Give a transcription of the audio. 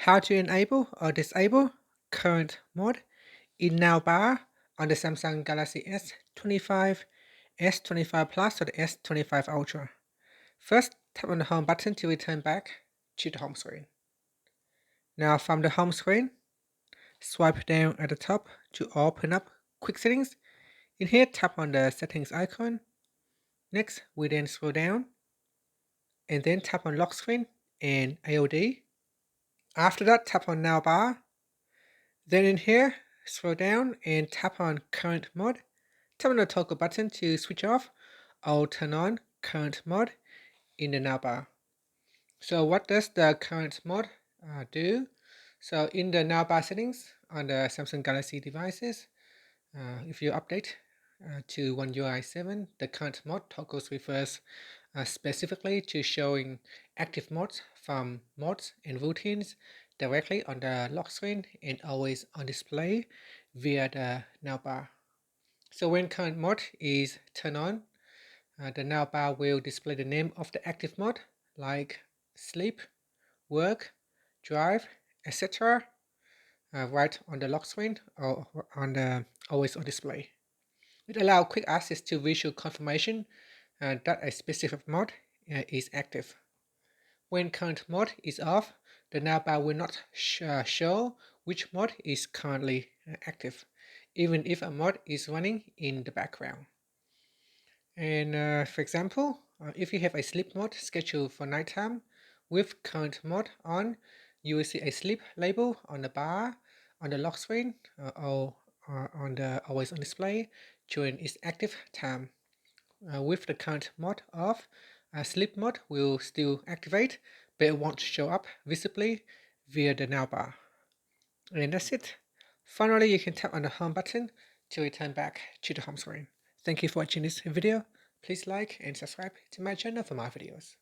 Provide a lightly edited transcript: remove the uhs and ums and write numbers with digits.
How to enable or disable current mode in now bar on the Samsung Galaxy S25, S25 Plus or the S25 Ultra. First, tap on the home button to return back to the home screen. Now from the home screen, swipe down at the top to open up quick settings. In here, tap on the settings icon. Next, we then scroll down and then tap on lock screen and AOD. After that, tap on now bar. Then in here, scroll down and tap on current mode. Tap on the toggle button to switch off or turn on current mode in the navbar. So what does the current mode do? So in the navbar settings on the Samsung Galaxy devices, if you update to One UI 7, the current mode toggles refers specifically to showing active modes from modes and routines directly on the lock screen and always on display via the navbar. So when current mode is turned on, the navbar will display the name of the active mode like sleep, work, drive, etc. Right on the lock screen or on the always on display. It allows quick access to visual confirmation that a specific mode is active. When current mode is off, the navbar will not show which mode is currently active, even if a mode is running in the background. And for example, if you have a sleep mode scheduled for nighttime with current mode on, you will see a sleep label on the bar on the lock screen or on the always on display during its active time. With the current mode off, sleep mode will still activate, but it won't show up visibly via the navbar. And that's it. Finally, you can tap on the home button to return back to the home screen. Thank you for watching this video. Please like and subscribe to my channel for more videos.